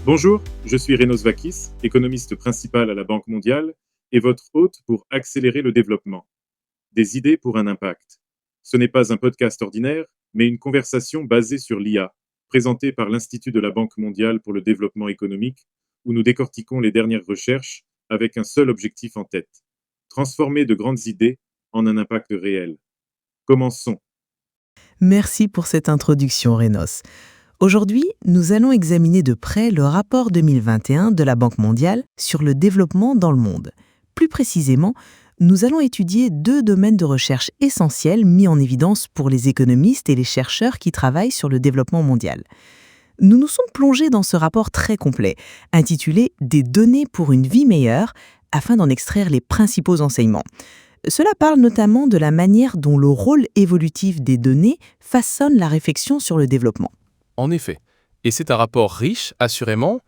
Bonjour, je suis Renos Vakis, économiste principal à la Banque mondiale et votre hôte pour accélérer le développement. Des idées pour un impact. Ce n'est pas un podcast ordinaire, mais une conversation basée sur l'IA, présentée par l'Institut de la Banque mondiale pour le développement économique, où nous décortiquons les dernières recherches avec un seul objectif en tête: transformer de grandes idées en un impact réel. Commençons. Merci pour cette introduction, Renos. Aujourd'hui, nous allons examiner de près le rapport 2021 de la Banque mondiale sur le développement dans le monde. Plus précisément, nous allons étudier deux domaines de recherche essentiels mis en évidence pour les économistes et les chercheurs qui travaillent sur le développement mondial. Nous nous sommes plongés dans ce rapport très complet, intitulé « Des données pour une vie meilleure », afin d'en extraire les principaux enseignements. Cela parle notamment de la manière dont le rôle évolutif des données façonne la réflexion sur le développement. En effet, et c'est un rapport riche, assurément.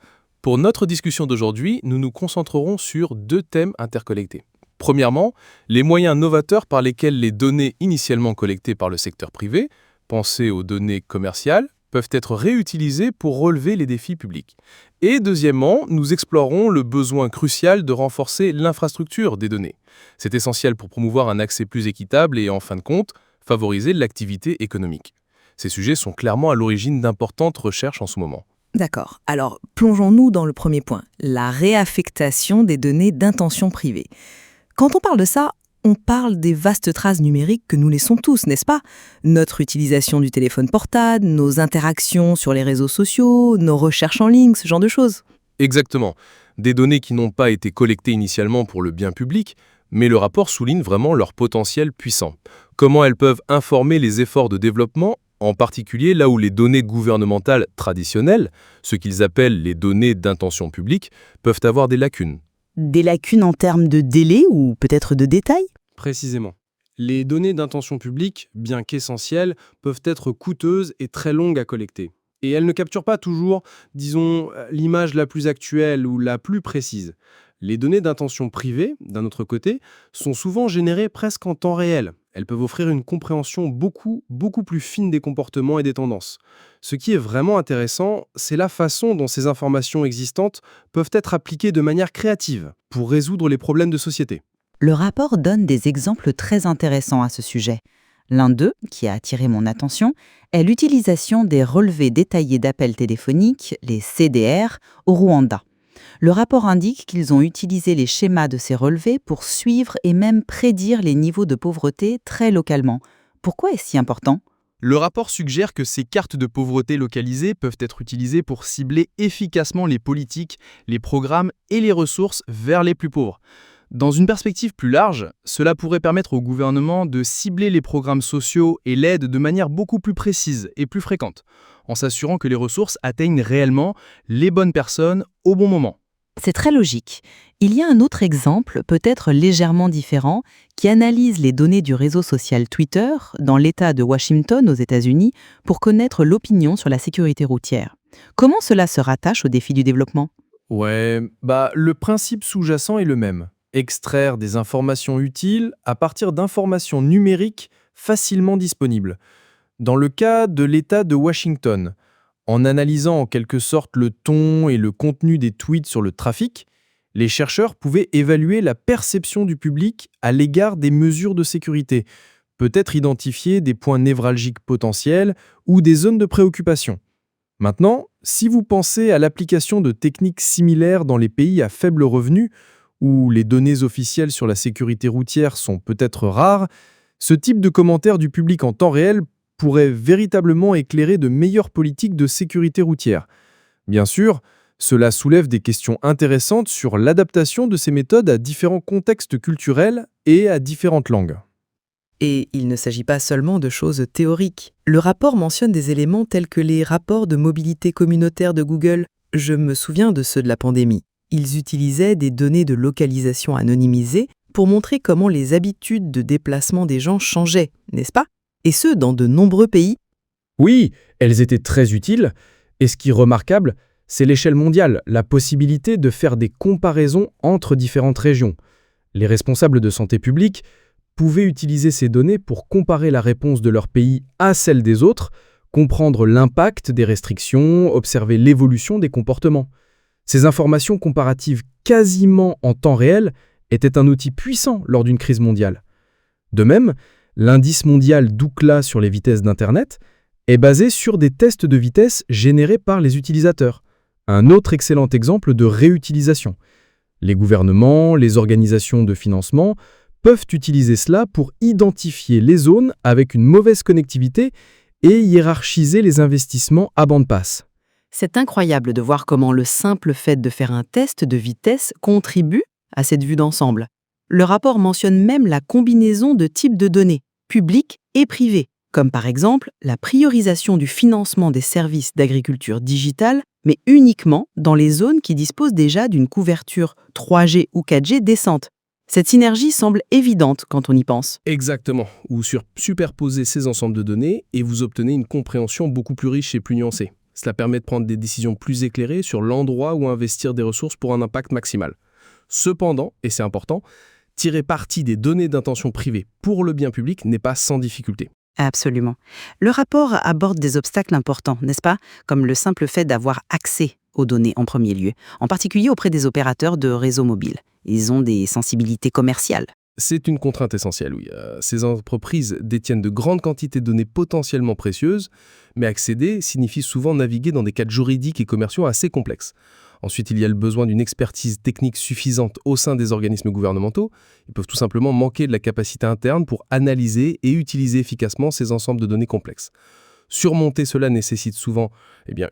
Pour notre discussion d'aujourd'hui, nous nous concentrerons sur deux thèmes interconnectés. Premièrement, les moyens novateurs par lesquels les données initialement collectées par le secteur privé, pensez aux données commerciales, peuvent être réutilisées pour relever les défis publics. Et deuxièmement, nous explorerons le besoin crucial de renforcer l'infrastructure des données. C'est essentiel pour promouvoir un accès plus équitable et, en fin de compte, favoriser l'activité économique. Ces sujets sont clairement à l'origine d'importantes recherches en ce moment. D'accord. Alors, plongeons-nous dans le premier point, la réaffectation des données d'intention privée. Quand on parle de ça, on parle des vastes traces numériques que nous laissons tous, n'est-ce pas? Notre utilisation du téléphone portable, nos interactions sur les réseaux sociaux, nos recherches en ligne, ce genre de choses. Exactement. Des données qui n'ont pas été collectées initialement pour le bien public, mais le rapport souligne vraiment leur potentiel puissant. Comment elles peuvent informer les efforts de développement, en particulier là où les données gouvernementales traditionnelles, ce qu'ils appellent les données d'intention publique, peuvent avoir des lacunes. Des lacunes en termes de délai ou peut-être de détails? Précisément. Les données d'intention publique, bien qu'essentielles, peuvent être coûteuses et très longues à collecter. Et elles ne capturent pas toujours, disons, l'image la plus actuelle ou la plus précise. Les données d'intention privée, d'un autre côté, sont souvent générées presque en temps réel. Elles peuvent offrir une compréhension beaucoup plus fine des comportements et des tendances. Ce qui est vraiment intéressant, c'est la façon dont ces informations existantes peuvent être appliquées de manière créative pour résoudre les problèmes de société. Le rapport donne des exemples très intéressants à ce sujet. L'un d'eux, qui a attiré mon attention, est l'utilisation des relevés détaillés d'appels téléphoniques, les CDR, au Rwanda. Le rapport indique qu'ils ont utilisé les schémas de ces relevés pour suivre et même prédire les niveaux de pauvreté très localement. Pourquoi est-ce si important ? Le rapport suggère que ces cartes de pauvreté localisées peuvent être utilisées pour cibler efficacement les politiques, les programmes et les ressources vers les plus pauvres. Dans une perspective plus large, cela pourrait permettre au gouvernement de cibler les programmes sociaux et l'aide de manière beaucoup plus précise et plus fréquente, en s'assurant que les ressources atteignent réellement les bonnes personnes au bon moment. C'est très logique. Il y a un autre exemple, peut-être légèrement différent, qui analyse les données du réseau social Twitter dans l'État de Washington aux États-Unis pour connaître l'opinion sur la sécurité routière. Comment cela se rattache au défi du développement ? Le principe sous-jacent est le même. Extraire des informations utiles à partir d'informations numériques facilement disponibles. Dans le cas de l'État de Washington, en analysant en quelque sorte le ton et le contenu des tweets sur le trafic, les chercheurs pouvaient évaluer la perception du public à l'égard des mesures de sécurité, peut-être identifier des points névralgiques potentiels ou des zones de préoccupation. Maintenant, si vous pensez à l'application de techniques similaires dans les pays à faible revenu, où les données officielles sur la sécurité routière sont peut-être rares, ce type de commentaires du public en temps réel pourrait véritablement éclairer de meilleures politiques de sécurité routière. Bien sûr, cela soulève des questions intéressantes sur l'adaptation de ces méthodes à différents contextes culturels et à différentes langues. Et il ne s'agit pas seulement de choses théoriques. Le rapport mentionne des éléments tels que les rapports de mobilité communautaire de Google. Je me souviens de ceux de la pandémie. Ils utilisaient des données de localisation anonymisées pour montrer comment les habitudes de déplacement des gens changeaient, n'est-ce pas? Et ce, dans de nombreux pays. Oui, elles étaient très utiles, et ce qui est remarquable, c'est l'échelle mondiale, la possibilité de faire des comparaisons entre différentes régions. Les responsables de santé publique pouvaient utiliser ces données pour comparer la réponse de leur pays à celle des autres, comprendre l'impact des restrictions, observer l'évolution des comportements. Ces informations comparatives quasiment en temps réel étaient un outil puissant lors d'une crise mondiale. De même, l'indice mondial d'Ookla sur les vitesses d'Internet est basé sur des tests de vitesse générés par les utilisateurs. Un autre excellent exemple de réutilisation. Les gouvernements, les organisations de financement peuvent utiliser cela pour identifier les zones avec une mauvaise connectivité et hiérarchiser les investissements à bande passe. C'est incroyable de voir comment le simple fait de faire un test de vitesse contribue à cette vue d'ensemble. Le rapport mentionne même la combinaison de types de données, publiques et privées, comme par exemple la priorisation du financement des services d'agriculture digitale, mais uniquement dans les zones qui disposent déjà d'une couverture 3G ou 4G décente. Cette synergie semble évidente quand on y pense. Exactement, ou superposer ces ensembles de données et vous obtenez une compréhension beaucoup plus riche et plus nuancée. Cela permet de prendre des décisions plus éclairées sur l'endroit où investir des ressources pour un impact maximal. Cependant, et c'est important, tirer parti des données d'intention privée pour le bien public n'est pas sans difficulté. Absolument. Le rapport aborde des obstacles importants, n'est-ce pas? Comme le simple fait d'avoir accès aux données en premier lieu, en particulier auprès des opérateurs de réseaux mobiles. Ils ont des sensibilités commerciales. C'est une contrainte essentielle, oui. Ces entreprises détiennent de grandes quantités de données potentiellement précieuses, mais accéder signifie souvent naviguer dans des cadres juridiques et commerciaux assez complexes. Ensuite, il y a le besoin d'une expertise technique suffisante au sein des organismes gouvernementaux. Ils peuvent tout simplement manquer de la capacité interne pour analyser et utiliser efficacement ces ensembles de données complexes. Surmonter cela nécessite souvent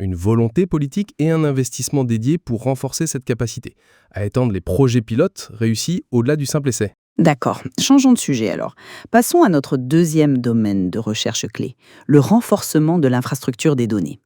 une volonté politique et un investissement dédié pour renforcer cette capacité, à étendre les projets pilotes réussis au-delà du simple essai. D'accord, changeons de sujet alors. Passons à notre deuxième domaine de recherche clé, le renforcement de l'infrastructure des données.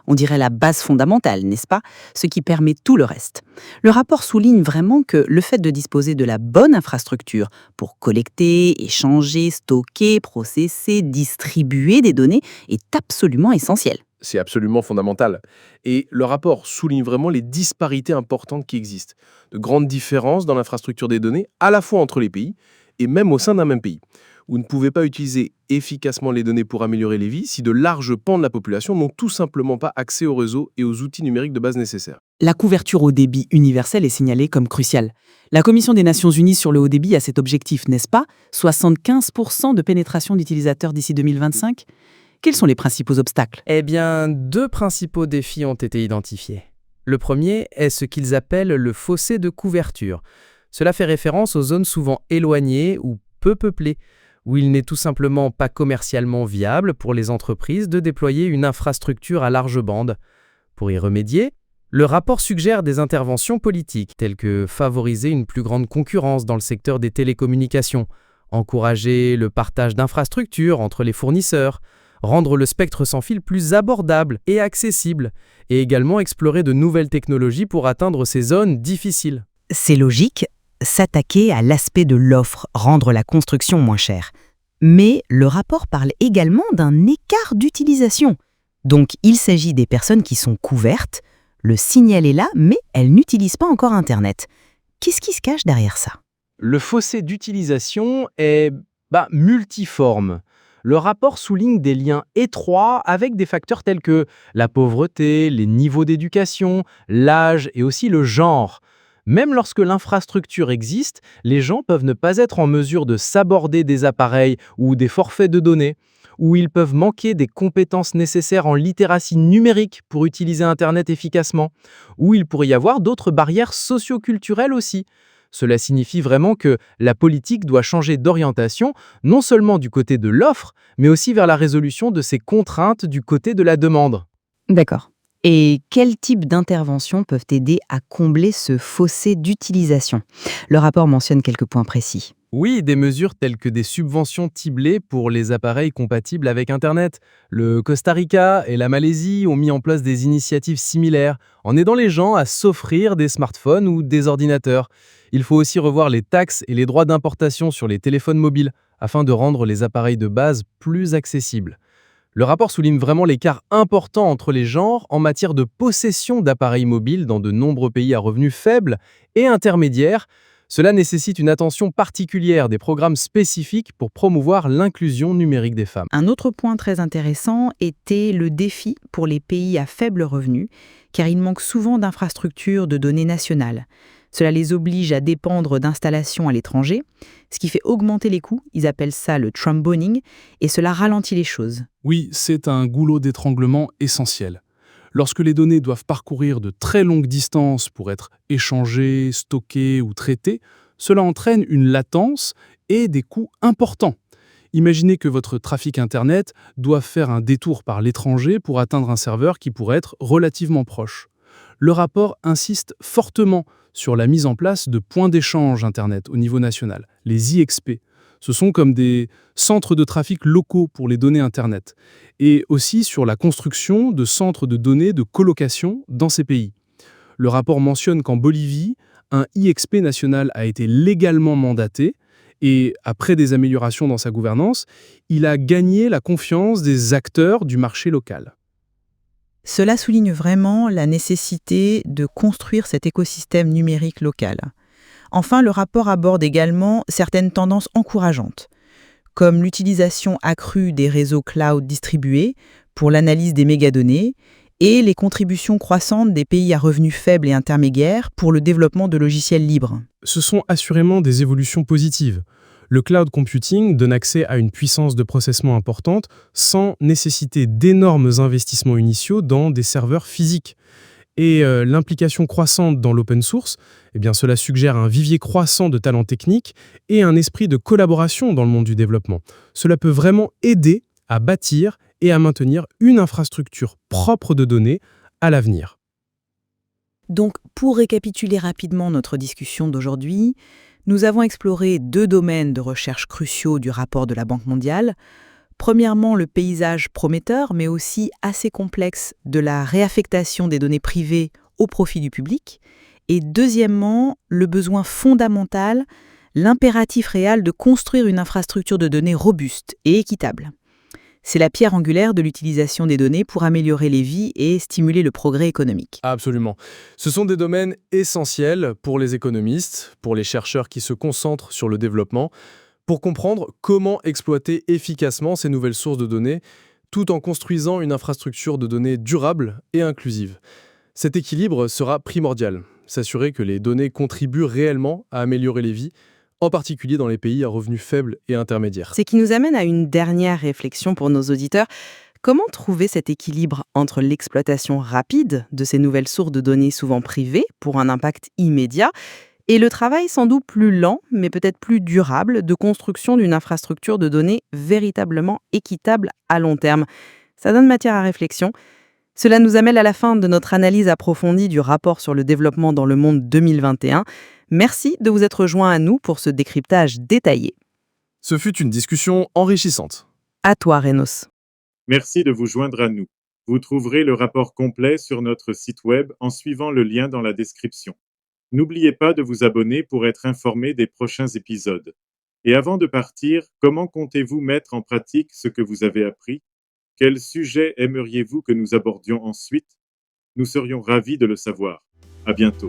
On dirait la base fondamentale, n'est-ce pas? Ce qui permet tout le reste. Le rapport souligne vraiment que le fait de disposer de la bonne infrastructure pour collecter, échanger, stocker, processer, distribuer des données est absolument essentiel. C'est absolument fondamental. Et le rapport souligne vraiment les disparités importantes qui existent. De grandes différences dans l'infrastructure des données, à la fois entre les pays et même au sein d'un même pays. Vous ne pouvez pas utiliser efficacement les données pour améliorer les vies si de larges pans de la population n'ont tout simplement pas accès au réseau et aux outils numériques de base nécessaires. La couverture au débit universel est signalée comme cruciale. La Commission des Nations Unies sur le haut débit a cet objectif, n'est-ce pas? 75% de pénétration d'utilisateurs d'ici 2025? Quels sont les principaux obstacles? Eh bien, deux principaux défis ont été identifiés. Le premier est ce qu'ils appellent le fossé de couverture. Cela fait référence aux zones souvent éloignées ou peu peuplées, où il n'est tout simplement pas commercialement viable pour les entreprises de déployer une infrastructure à large bande. Pour y remédier, le rapport suggère des interventions politiques, telles que favoriser une plus grande concurrence dans le secteur des télécommunications, encourager le partage d'infrastructures entre les fournisseurs, rendre le spectre sans fil plus abordable et accessible, et également explorer de nouvelles technologies pour atteindre ces zones difficiles. C'est logique, s'attaquer à l'aspect de l'offre, rendre la construction moins chère. Mais le rapport parle également d'un écart d'utilisation. Donc il s'agit des personnes qui sont couvertes, le signal est là, mais elles n'utilisent pas encore Internet. Qu'est-ce qui se cache derrière ça? Le fossé d'utilisation est multiforme. Le rapport souligne des liens étroits avec des facteurs tels que la pauvreté, les niveaux d'éducation, l'âge et aussi le genre. Même lorsque l'infrastructure existe, les gens peuvent ne pas être en mesure de s'aborder des appareils ou des forfaits de données, ou ils peuvent manquer des compétences nécessaires en littératie numérique pour utiliser Internet efficacement, ou il pourrait y avoir d'autres barrières socio-culturelles aussi. Cela signifie vraiment que la politique doit changer d'orientation, non seulement du côté de l'offre, mais aussi vers la résolution de ces contraintes du côté de la demande. D'accord. Et quel type d'interventions peuvent aider à combler ce fossé d'utilisation? Le rapport mentionne quelques points précis. Oui, des mesures telles que des subventions ciblées pour les appareils compatibles avec Internet. Le Costa Rica et la Malaisie ont mis en place des initiatives similaires en aidant les gens à s'offrir des smartphones ou des ordinateurs. Il faut aussi revoir les taxes et les droits d'importation sur les téléphones mobiles afin de rendre les appareils de base plus accessibles. Le rapport souligne vraiment l'écart important entre les genres en matière de possession d'appareils mobiles dans de nombreux pays à revenus faibles et intermédiaires, Cela nécessite une attention particulière, des programmes spécifiques pour promouvoir l'inclusion numérique des femmes. Un autre point très intéressant était le défi pour les pays à faible revenu, car il manque souvent d'infrastructures de données nationales. Cela les oblige à dépendre d'installations à l'étranger, ce qui fait augmenter les coûts, ils appellent ça le tromboning, et cela ralentit les choses. Oui, c'est un goulot d'étranglement essentiel. Lorsque les données doivent parcourir de très longues distances pour être échangées, stockées ou traitées, cela entraîne une latence et des coûts importants. Imaginez que votre trafic Internet doit faire un détour par l'étranger pour atteindre un serveur qui pourrait être relativement proche. Le rapport insiste fortement sur la mise en place de points d'échange Internet au niveau national, les IXP. Ce sont comme des centres de trafic locaux pour les données Internet, et aussi sur la construction de centres de données de colocation dans ces pays. Le rapport mentionne qu'en Bolivie, un IXP national a été légalement mandaté, et après des améliorations dans sa gouvernance, il a gagné la confiance des acteurs du marché local. Cela souligne vraiment la nécessité de construire cet écosystème numérique local. Enfin, le rapport aborde également certaines tendances encourageantes, comme l'utilisation accrue des réseaux cloud distribués pour l'analyse des mégadonnées et les contributions croissantes des pays à revenus faibles et intermédiaires pour le développement de logiciels libres. Ce sont assurément des évolutions positives. Le cloud computing donne accès à une puissance de processement importante sans nécessiter d'énormes investissements initiaux dans des serveurs physiques. Et l'implication croissante dans l'open source, cela suggère un vivier croissant de talents techniques et un esprit de collaboration dans le monde du développement. Cela peut vraiment aider à bâtir et à maintenir une infrastructure propre de données à l'avenir. Donc, pour récapituler rapidement notre discussion d'aujourd'hui, nous avons exploré 2 domaines de recherche cruciaux du rapport de la Banque mondiale. Premièrement, le paysage prometteur, mais aussi assez complexe de la réaffectation des données privées au profit du public. Et deuxièmement, le besoin fondamental, l'impératif réel de construire une infrastructure de données robuste et équitable. C'est la pierre angulaire de l'utilisation des données pour améliorer les vies et stimuler le progrès économique. Absolument. Ce sont des domaines essentiels pour les économistes, pour les chercheurs qui se concentrent sur le développement, pour comprendre comment exploiter efficacement ces nouvelles sources de données, tout en construisant une infrastructure de données durable et inclusive. Cet équilibre sera primordial, s'assurer que les données contribuent réellement à améliorer les vies, en particulier dans les pays à revenus faibles et intermédiaires. C'est qui nous amène à une dernière réflexion pour nos auditeurs. Comment trouver cet équilibre entre l'exploitation rapide de ces nouvelles sources de données souvent privées pour un impact immédiat et le travail sans doute plus lent, mais peut-être plus durable, de construction d'une infrastructure de données véritablement équitable à long terme? Ça donne matière à réflexion. Cela nous amène à la fin de notre analyse approfondie du rapport sur le développement dans le monde 2021. Merci de vous être joints à nous pour ce décryptage détaillé. Ce fut une discussion enrichissante. À toi, Renos. Merci de vous joindre à nous. Vous trouverez le rapport complet sur notre site web en suivant le lien dans la description. N'oubliez pas de vous abonner pour être informé des prochains épisodes. Et avant de partir, comment comptez-vous mettre en pratique ce que vous avez appris? Quel sujet aimeriez-vous que nous abordions ensuite? Nous serions ravis de le savoir. À bientôt.